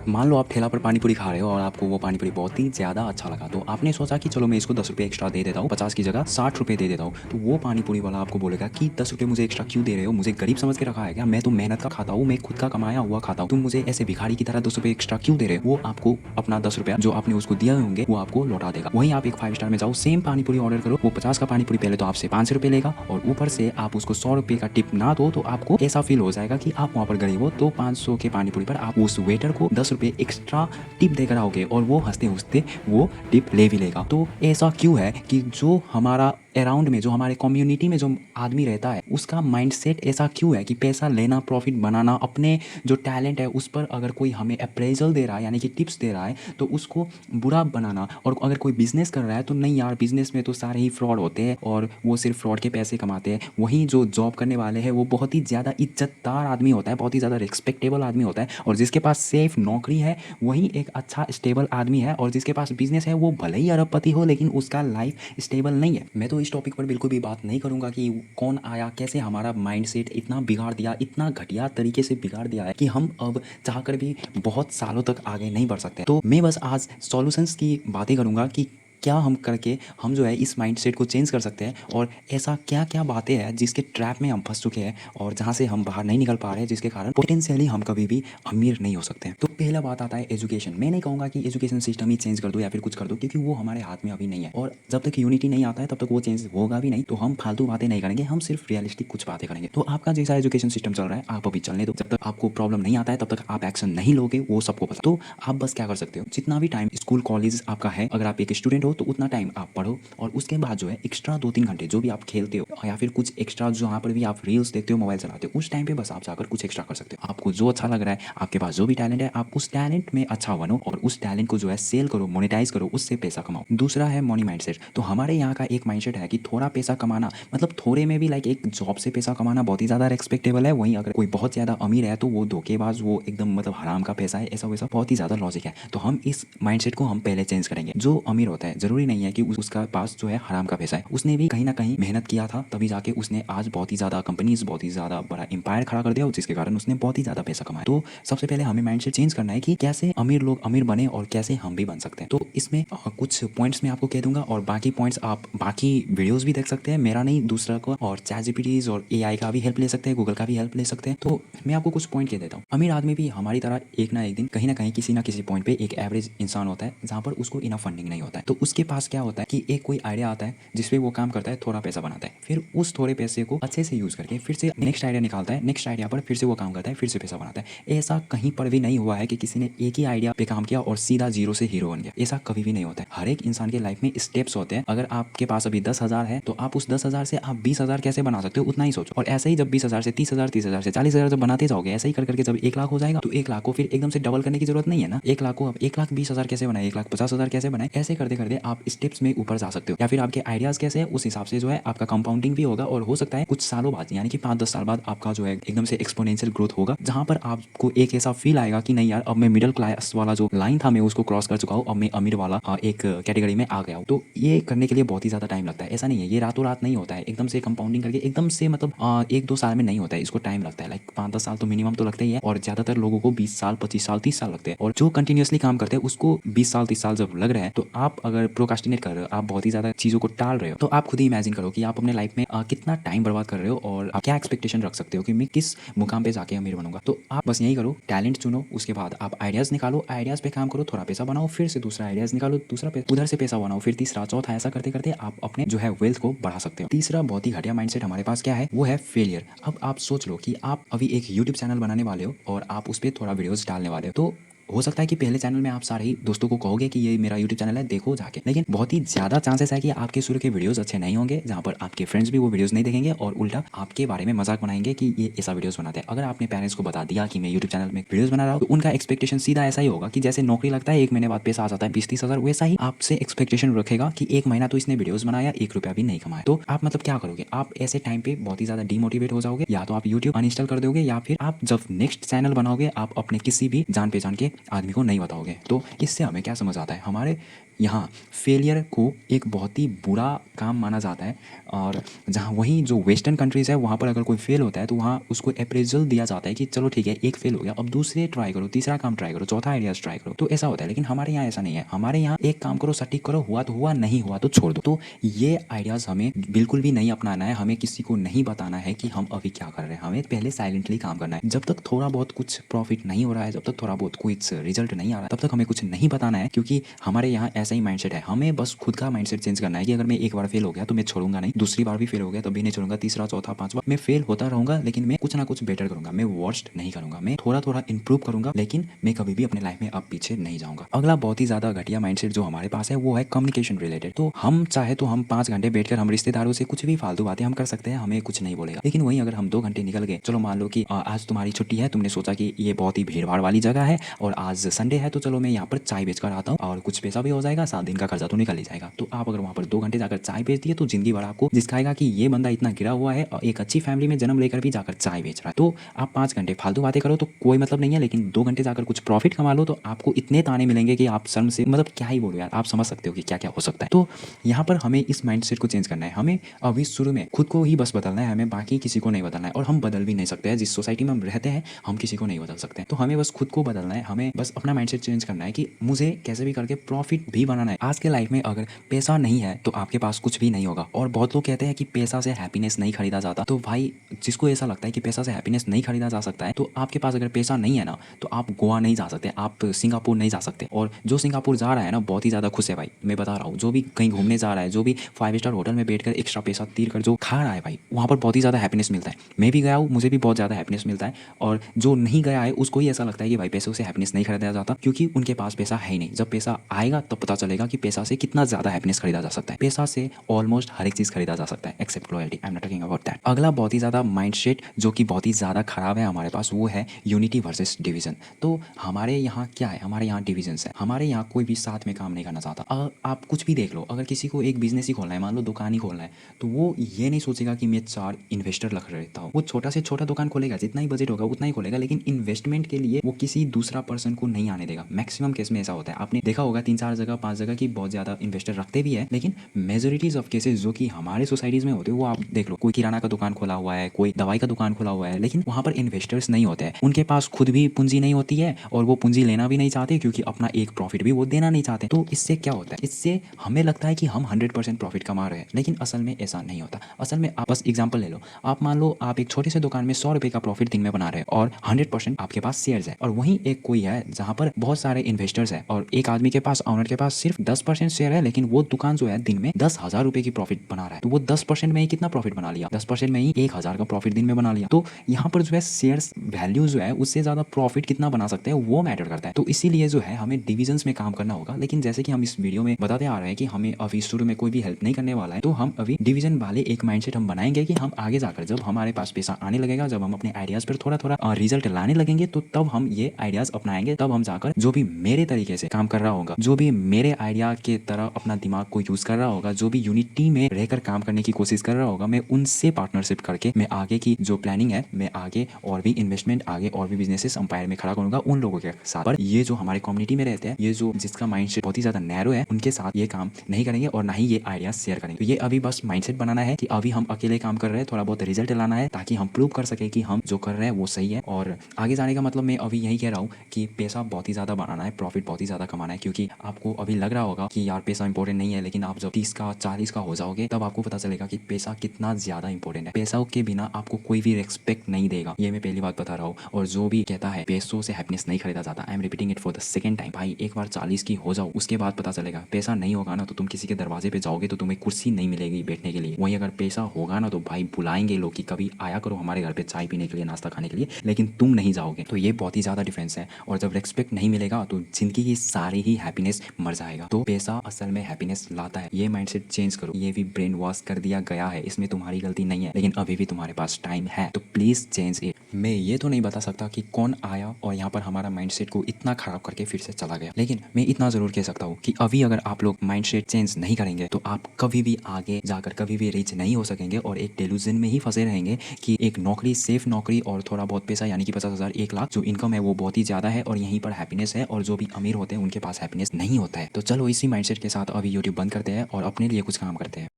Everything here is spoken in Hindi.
मान लो आप ठेला पर पानी पूरी खा रहे हो और आपको वो पानी पूरी बहुत ही ज़्यादा अच्छा लगा, तो आपने सोचा कि चलो मैं इसको 10 रुपये एक्स्ट्रा दे देता हूँ, 50 की जगह 60 रुपये दे देता हूँ। तो वो पानी पूरी वाला आपको बोलेगा कि 10 रुपये मुझे एक्स्ट्रा क्यों दे रहे हो, मुझे गरीब समझ के रखा है क्या? मैं तो मेहनत का खाता हूँ, मैं खुद का कमाया हुआ खाता हूँ, तुम मुझे ऐसे भिखारी की तरह 10 रुपये एक्स्ट्रा क्यों दे रहे हो? वो आपको अपना 10 रुपया जो आपने उसको दिए होंगे वो आपको लौटा देगा। वहीं आप एक 5 स्टार में जाओ, सेम पानी पूरी ऑर्डर करो, वो 50 का पानी पूरी पहले तो आपसे 5 रुपये लेगा और ऊपर से आप उसको 100 रुपये का टिप ना दो तो आपको ऐसा फील हो जाएगा कि आप वहाँ पर गरीब हो। तो 500 के पानी पूरी पर आप उस वेटर को 10 रुपये एक्स्ट्रा टिप देकर आओगे और वो हंसते हंसते वो टिप ले भी लेगा। तो ऐसा क्यों है कि जो हमारा अराउंड में, जो हमारे कम्युनिटी में जो आदमी रहता है, उसका माइंडसेट ऐसा क्यों है कि पैसा लेना, प्रॉफिट बनाना, अपने जो टैलेंट है उस पर अगर कोई हमें अप्रेजल दे रहा है यानी कि टिप्स दे रहा है तो उसको बुरा बनाना। और अगर कोई बिजनेस कर रहा है तो नहीं यार, बिजनेस में तो सारे ही फ्रॉड होते हैं और वो सिर्फ फ्रॉड के पैसे कमाते हैं। वहीं जो जॉब करने वाले हैं वो बहुत ही ज़्यादा इज्जतदार आदमी होता है, बहुत ही ज़्यादा रिस्पेक्टेबल आदमी होता है, और जिसके पास सेफ नौकरी है वही एक अच्छा स्टेबल आदमी है। और जिसके पास बिजनेस है वो भले ही अरबपति हो लेकिन उसका लाइफ स्टेबल नहीं है। मैं तो इस टॉपिक पर बिल्कुल भी बात नहीं करूंगा कि कौन आया, कैसे हमारा माइंडसेट इतना बिगाड़ दिया, इतना घटिया तरीके से बिगाड़ दिया है कि हम अब चाहकर भी बहुत सालों तक आगे नहीं बढ़ सकते। तो मैं बस आज सॉल्यूशंस की बातें करूंगा कि क्या हम करके हम जो है इस माइंडसेट को चेंज कर सकते हैं और ऐसा क्या क्या बातें हैं जिसके ट्रैप में हम फंस चुके हैं और जहाँ से हम बाहर नहीं निकल पा रहे हैं, जिसके कारण पोटेंशियली हम कभी भी अमीर नहीं हो सकते हैं। तो पहला बात आता है एजुकेशन। मैं नहीं कहूँगा कि एजुकेशन सिस्टम ही चेंज कर दो या फिर कुछ कर दो, क्योंकि वो हमारे हाथ में अभी नहीं है और जब तक यूनिटी नहीं आता है तब तक वो चेंज होगा भी नहीं। तो हम फालतू बातें नहीं करेंगे, हम सिर्फ रियलिस्टिक कुछ बातें करेंगे। तो आपका जैसा एजुकेशन सिस्टम चल रहा है आप अभी चलने दो, जब तक आपको प्रॉब्लम नहीं आता है तब तक आप एक्शन नहीं लोगे, वो सबको पता। तो आप बस क्या कर सकते हो, जितना भी टाइम स्कूल कॉलेज आपका है, अगर आप एक स्टूडेंट हो तो उतना टाइम आप पढ़ो और उसके बाद जो है एक्स्ट्रा 2-3 घंटे जो भी आप खेलते हो या फिर कुछ एक्स्ट्रा जहाँ पर भी आप रील्स देखते हो, मोबाइल चलाते हो, उस टाइम पे बस आप जाकर कुछ एक्स्ट्रा कर सकते हो। आपको जो अच्छा लग रहा है, आपके पास जो भी टैलेंट है, आप उस टैलेंट में अच्छा बनो और उस टैलेंट को जो है सेल करो, मोनेटाइज करो, उससे पैसा कमाओ। दूसरा है मनी माइंडसेट। तो हमारे यहाँ का एक माइंडसेट है कि थोड़ा पैसा कमाना मतलब थोड़े में भी लाइक एक जॉब से पैसा कमाना बहुत ही ज़्यादा रेस्पेक्टेबल है। वहीं अगर कोई बहुत ज़्यादा अमीर है तो वो धोखेबाज, वो एकदम मतलब हराम का पैसा है, ऐसा वैसा बहुत ही ज़्यादा लॉजिक है। तो हम इस माइंडसेट को हम पहले चेंज करेंगे। जो अमीर होता है जरूरी नहीं है कि उसका पास जो है हराम का पैसा है, उसने भी कहीं ना कहीं मेहनत किया था तभी जाके उसने आज बहुत ही ज़्यादा कंपनीज, बहुत ही ज़्यादा बड़ा एम्पायर खड़ा कर दिया जिसके कारण उसने बहुत ही ज़्यादा पैसा कमाया। तो सबसे पहले हमें माइंडसेट चेंज करना है कि कैसे अमीर लोग अमीर बने और कैसे हम भी बन सकते हैं। तो इसमें कुछ पॉइंट्स मैं आपको कह दूंगा और बाकी पॉइंट्स आप बाकी वीडियोस भी देख सकते हैं, मेरा नहीं दूसरा को, और चैट जीपीटीज और एआई का भी हेल्प ले सकते हैं, गूगल का भी हेल्प ले सकते हैं। तो मैं आपको कुछ पॉइंट कह देता हूँ। अमीर आदमी भी हमारी तरह एक ना एक दिन कहीं ना कहीं किसी ना किसी पॉइंट पे एक एवरेज इंसान होता है जहाँ पर उसको इनफ फंडिंग नहीं होता है। तो उसके पास क्या होता है कि एक कोई आइडिया आता है जिसपे वो काम करता है, थोड़ा पैसा बनाता है, फिर उस थोड़े पैसे को अच्छे से यूज करके फिर से नेक्स्ट आइडिया निकालता है, नेक्स्ट आइडिया पर फिर से वो काम करता है, फिर से पैसा बनाता है। ऐसा कहीं पर भी नहीं हुआ है कि किसी ने एक ही आइडिया पे काम किया और सीधा जीरो से हीरो बन गया, ऐसा कभी भी नहीं होता है। हर एक इंसान के लाइफ में स्टेप्स होते हैं। अगर आपके पास अभी 10,000 है तो आप उस 10,000 से आप 20,000 कैसे बना सकते हो उतना ही सोचो, और ऐसे ही जब 20,000 से 30,000, 30,000 से 40,000 जब बनाते जाओगे, ऐसे ही कर करके जब 1 लाख हो जाएगा तो 1 लाख को फिर एकदम से डबल करने की जरूरत नहीं है ना। 1 लाख को अब 1,20,000 कैसे बनाए, 1,50,000 कैसे बनाए, ऐसे करते करते आप स्टेप्स में ऊपर जा सकते हो। या फिर आपके आइडियाज कैसे है उस हिसाब से जो है आपका कंपाउंडिंग भी होगा और हो सकता है कुछ सालों बाद यानी कि 5-10 साल बाद आपका जो है एकदम से एक्सपोनेंशियल ग्रोथ होगा, जहां पर आपको एक ऐसा फील आएगा कि नहीं यार अब मैं मिडिल क्लास वाला जो लाइन था मैं उसको क्रॉस कर चुका हूँ, अब मैं अमीर वाला एक कैटेगरी में आ गया हूँ। तो ये करने के लिए बहुत ही ज़्यादा टाइम लगता है, ऐसा नहीं है ये रातों रात नहीं होता है एकदम से कंपाउंडिंग करके, एकदम से मतलब 1-2 साल में नहीं होता है, इसको टाइम लगता है, लाइक 5-10 साल तो मिनिमम तो लगता ही है, और ज़्यादातर लोगों को 20 साल, 25 साल, 30 साल लगते हैं। और जो कंटिन्यूसली काम करते हैं उसको 20 साल, 30 साल जब लग रहे हैं तो आप अगर प्रोकास्टिनेट कर रहे हो, आप बहुत ही ज़्यादा चीज़ों को टाल रहे हो, तो आप खुद ही इमेजिन करो कि आप अपने लाइफ में कितना टाइम बर्बाद कर रहे हो और आप क्या एक्सपेक्टेशन रख सकते हो कि मैं किस मुकाम पे जाके अमीर बनूंगा। तो आप बस यही करो, टैलेंट चुनो, उसके बाद आप आइडियाज़ निकालो, आइडियाज़ पे काम करो, थोड़ा पैसा बनाओ, फिर से दूसरा आइडियाज़ निकालो, दूसरा उधर से पैसा बनाओ, फिर तीसरा, चौथा, ऐसा करते करते आप अपने जो है वेल्थ को बढ़ा सकते हो। तीसरा बहुत ही घटिया माइंडसेट हमारे पास क्या है, वो है फेलियर। अब आप सोच लो कि आप अभी एक यूट्यूब चैनल बनाने वाले हो और आप उस पर थोड़ा वीडियोस डालने वाले हो। तो हो सकता है कि पहले चैनल में आप सारे ही दोस्तों को कहोगे कि ये मेरा यूट्यूब चैनल है देखो जाके, लेकिन बहुत ही ज़्यादा चांसेस है कि आपके शुरू के वीडियोस अच्छे नहीं होंगे, जहाँ पर आपके फ्रेंड्स भी वो वीडियोस नहीं देखेंगे और उल्टा आपके बारे में मजाक बनाएंगे कि ये ऐसा वीडियोस बनाते हैं। अगर आपने पेरेंट्स को बता दिया कि मैं यूट्यूब चैनल में वीडियोस बना रहा हूँ तो उनका एक्सपेक्टेशन सीधा ऐसा ही होगा कि जैसे नौकरी लगता है 1 महीने बाद पैसा आ जाता है 20-30 हज़ार, वैसा ही आपसे एक्सपेक्टेशन रखेगा कि 1 महीना तो इसने वीडियोस बनाया, 1 रुपया भी नहीं कमाया। तो आप मतलब क्या करोगे, आप ऐसे टाइम पे बहुत ही ज़्यादा डिमोटिवेट हो जाओगे, या तो आप यूट्यूब अनइंस्टॉल कर दोगे या फिर आप जब नेक्स्ट चैनल बनाओगे आप अपने किसी भी जान पहचान के आदमी को नहीं बताओगे। तो इससे हमें क्या समझ आता है, हमारे यहाँ फेलियर को एक बहुत ही बुरा काम माना जाता है। और जहाँ वहीं जो वेस्टर्न कंट्रीज़ है वहाँ पर अगर कोई फेल होता है तो वहाँ उसको अप्रेजल दिया जाता है कि चलो ठीक है, एक फेल हो गया, अब दूसरे ट्राई करो, तीसरा काम ट्राई करो, चौथा आइडियाज़ ट्राई करो। तो ऐसा होता है, लेकिन हमारे यहाँ ऐसा नहीं है। हमारे यहाँ एक काम करो, सटीक करो, हुआ तो हुआ, नहीं हुआ तो छोड़ दो। तो ये आइडियाज़ हमें बिल्कुल भी नहीं अपनाना है। हमें किसी को नहीं बताना है कि हम अभी क्या कर रहे हैं। हमें पहले साइलेंटली काम करना है। जब तक थोड़ा बहुत कुछ प्रॉफिट नहीं हो रहा है, जब तक थोड़ा बहुत कुछ रिजल्ट नहीं आ रहा है, तब तक हमें कुछ नहीं बताना है, क्योंकि हमारे यहाँ ऐसा ही माइंडसेट है। हमें बस खुद का माइंडसेट चेंज करना है कि अगर मैं एक बार फेल हो गया तो मैं छोड़ूंगा नहीं, दूसरी बार भी फेल हो गया तब भी नहीं छोड़ूंगा, तीसरा चौथा पांचवा मैं फेल होता रहूंगा, लेकिन मैं कुछ ना कुछ बेटर करूंगा। मैं वर्स्ट नहीं करूंगा, मैं थोड़ा थोड़ा इंप्रूव करूंगा, लेकिन मैं कभी भी अपने लाइफ में अब पीछे नहीं जाऊंगा। अगला बहुत ही ज्यादा घटिया माइंडसेट जो हमारे पास है वो है कम्युनिकेशन रिलेटेड। तो हम चाहे तो हम 5 घंटे बैठकर हम रिश्तेदारों से कुछ भी फालतू बातें हम कर सकते हैं, हमें कुछ नहीं बोलेगा। लेकिन वहीं अगर हम 2 घंटे निकल गए, चलो मान लो कि आज तुम्हारी छुट्टी है, तुमने सोचा कि ये बहुत ही भीड़ भाड़ वाली जगह है और आज संडे है, तो चलो मैं यहाँ पर चाय बेचकर आता हूँ और कुछ पैसा भी हो जाएगा, 7 दिन का खर्चा तो निकल ही जाएगा। तो आप अगर वहाँ पर 2 घंटे जाकर चाय बेच दिए तो जिंदगी भर आपको जिसकाएगा कि ये बंदा इतना गिरा हुआ है और एक अच्छी फैमिली में जन्म लेकर भी जाकर चाय बेच रहा है। तो आप 5 घंटे फालतू बातें करो तो कोई मतलब नहीं है, लेकिन 2 घंटे जाकर कुछ प्रॉफिट कमा लो तो आपको इतने ताने मिलेंगे कि आप शर्म से मतलब क्या ही बोलो यार, आप समझ सकते हो कि क्या क्या हो सकता है। तो यहाँ पर हमें इस माइंडसेट को चेंज करना है। हमें अभी शुरू में खुद को ही बस बदलना है, हमें बाकी किसी को नहीं बदलना है। और हम बदल भी नहीं सकते हैं, जिस सोसाइटी में हम रहते हैं हम किसी को नहीं बदल सकते। तो हमें बस खुद को बदलना है, हमें बस अपना माइंडसेट चेंज करना है कि मुझे कैसे भी करके प्रॉफिट भी बनाना है। आज के लाइफ में अगर पैसा नहीं है तो आपके पास कुछ भी नहीं होगा। और बहुत लोग कहते हैं कि पैसा से हैप्पीनेस नहीं खरीदा जाता। तो भाई जिसको ऐसा लगता है कि पैसा से हैप्पीनेस नहीं खरीदा जा सकता है, तो आपके पास अगर पैसा नहीं है ना तो आप गोवा नहीं जा सकते, आप सिंगापुर नहीं जा सकते। और जो सिंगापुर जा रहा है ना बहुत ही ज़्यादा खुश है भाई, मैं बता रहा हूँ। जो भी कहीं घूमने जा रहा है, जो भी 5 स्टार होटल में बैठकर एक्स्ट्रा पैसा तीर कर जो खा रहा है भाई, वहाँ पर बहुत ही ज़्यादा हैप्पीनेस मिलता है। मैं भी गया हूँ, मुझे भी बहुत ज़्यादा हैप्पीनेस मिलता है। और जो नहीं गया है उसको ही ऐसा लगता है कि भाई पैसों से हैप्पीनेस नहीं खरीदा जाता, क्योंकि उनके पास पैसा है ही नहीं। जब पैसा आएगा तब पता चलेगा कि पैसा से कितना ज़्यादा हैप्पीनेस खरीदा जा सकता है। पैसा से ऑलमोस्ट हर एक चीज़ खरीदा जा सकता है except loyalty. I am not talking about that. अगला बहुत ही ज़्यादा माइंडसेट जो कि बहुत ही ज़्यादा खराब है हमारे पास, वो है यूनिटी वर्सेस डिवीजन। तो हमारे यहाँ क्या है, हमारे यहाँ डिविजन्स है। हमारे यहाँ कोई भी साथ में काम नहीं करना चाहता। आप कुछ भी देख लो, अगर किसी को एक बिजनेस ही खोलना है, मान लो दुकान ही खोलना है, तो वो ये नहीं सोचेगा कि मैं 4 इन्वेस्टर रख रहता हूँ। वो छोटा से छोटा दुकान खोलेगा, जितना ही बजट होगा उतना ही खोलेगा, लेकिन इन्वेस्टमेंट के लिए वो किसी दूसरा पर्सन को नहीं आने देगा। मैक्सिमम केस में ऐसा होता है, आपने देखा होगा 3-4 जगह 5 जगह की बहुत ज़्यादा इन्वेस्टर रखते भी है, लेकिन मेजोरिटीज ऑफ केसेस जो कि हमारे सोसाइटीज में होते हैं वो आप देख लो। कोई किराना का दुकान खोला हुआ है, कोई दवाई का दुकान खोला हुआ है, लेकिन वहाँ पर इन्वेस्टर्स नहीं होते हैं। उनके पास खुद भी पूंजी नहीं होती है और वो पूंजी लेना भी नहीं चाहते, क्योंकि अपना एक प्रॉफिट भी वो देना नहीं चाहते। तो इससे क्या होता है, इससे हमें लगता है कि हम 100% प्रॉफिट कमा रहे हैं, लेकिन असल में ऐसा नहीं होता। असल में आप बस एग्जांपल ले लो, आप मान लो आप एक छोटे से दुकान में 100 रुपये का प्रॉफिट दिन में बना रहे हैं और 100% आपके पास शेयर्स है। और वहीं एक कोई है जहाँ पर बहुत सारे इन्वेस्टर्स है और एक आदमी के पास, ऑनर के पास सिर्फ 10% शेयर है, लेकिन वो दुकान जो है दिन में 10,000 रुपये की प्रॉफिट बना रहा है। तो वो 10% में ही कितना प्रॉफिट बना लिया, 10% में ही 1,000 का प्रॉफिट दिन में बना लिया। तो यहाँ पर जो है शेयर्स वैल्यू जो है उससे ज़्यादा प्रॉफिट कितना बना सकते हैं वो मैटर करता है। तो इसीलिए जो है हमें डिविजन्स में काम करना होगा। लेकिन जैसे कि हम इस वीडियो में बताते आ रहे हैं कि हमें अभी शुरू में कोई भी हेल्प नहीं करने वाला है, तो हम अभी डिवीजन वाले एक माइंडसेट हम बनाएंगे कि हम आगे जाकर जब हमारे पास पैसा आने लगेगा, जब हम अपने आइडियाज़ पर थोड़ा थोड़ा रिजल्ट लाने लगेंगे, तो तब हम ये आइडियाज़ अपनाएंगे। तब हम जाकर जो भी मेरे तरीके से काम कर रहा होगा, जो भी मेरे आइडिया के तरह अपना दिमाग को यूज़ कर रहा होगा, जो भी यूनिटी में रहकर काम करने की कोशिश कर रहा होगा, मैं उनसे पार्टनरशिप करके मैं आगे की जो प्लानिंग है, मैं आगे और भी इन्वेस्टमेंट, आगे और भी बिजनेसेस अंपायर में खड़ा करूंगा उन लोगों के साथ। पर ये जो हमारे कम्युनिटी में रहते हैं, ये जो जिसका माइंडसेट बहुत ही ज़्यादा नैरो है, उनके साथ ये काम नहीं करेंगे और ना ही ये आइडियाज शेयर करेंगे। तो ये अभी बस माइंडसेट बनाना है कि अभी हम अकेले काम कर रहे हैं, थोड़ा बहुत रिजल्ट लाना है ताकि हम प्रूव कर सके कि हम जो कर रहे हैं वो सही है। और आगे जाने का मतलब मैं अभी यही कह रहा हूँ कि पैसा बहुत ही ज़्यादा बनाना है, प्रॉफिट बहुत ही ज़्यादा कमाना है। क्योंकि आपको अभी लग रहा होगा कि यार पैसा इंपॉर्टेंट नहीं है, लेकिन आप जब 30 का 40 का हो जाओगे तब आपको पता चलेगा कि पैसा कितना ज़्यादा इंपॉर्टेंट है। पैसा के बिना आपको कोई भी रेस्पेक्ट नहीं देगा, ये मैं पहली बात बता रहा हूँ। और जो भी कहता है पैसों से हैप्पीनेस नहीं खरीदा जाता, I am repeating it for the second time, भाई एक बार 40 की हो जाओ उसके बाद पता चलेगा। पैसा नहीं होगा ना तो तुम किसी के दरवाजे पे जाओगे तो तुम्हें कुर्सी नहीं मिलेगी बैठने के लिए। वहीं अगर पैसा होगा ना तो भाई बुलाएंगे लोग कि कभी आया करो हमारे घर पे चाय पीने के लिए, नाश्ता खाने के लिए, लेकिन तुम नहीं जाओगे। तो ये बहुत ही ज़्यादा डिफरेंस है। और जब रेस्पेक्ट नहीं मिलेगा तो जिंदगी की सारी ही हैप्पीनेस मर जाएगा। तो पैसा असल में हैप्पीनेस लाता है, ये माइंडसेट चेंज करो। ये भी ब्रेन वॉश कर दिया गया है, इसमें तुम्हारी गलती नहीं है, लेकिन अभी भी तुम्हारे पास टाइम है, तो प्लीज़ चेंज इट। मैं ये तो नहीं बता सकता कि कौन आया और यहाँ पर हमारा माइंडसेट को इतना खराब करके फिर से चला गया, लेकिन मैं इतना ज़रूर कह सकता हूँ कि अभी अगर आप लोग माइंडसेट चेंज नहीं करेंगे तो आप कभी भी आगे जाकर कभी भी रीच नहीं हो सकेंगे और एक डेल्यूजन में ही फंसे रहेंगे कि एक नौकरी, सेफ नौकरी और थोड़ा बहुत पैसा यानी कि 50,000 1 लाख जो इनकम है वो बहुत ही ज़्यादा है और यहीं पर हैप्पीनेस है। और जो भी अमीर होते हैं उनके पास हैप्पीनेस नहीं होता है। है। तो चलो इसी माइंडसेट के साथ अभी यूट्यूब बंद करते हैं और अपने लिए कुछ काम करते हैं।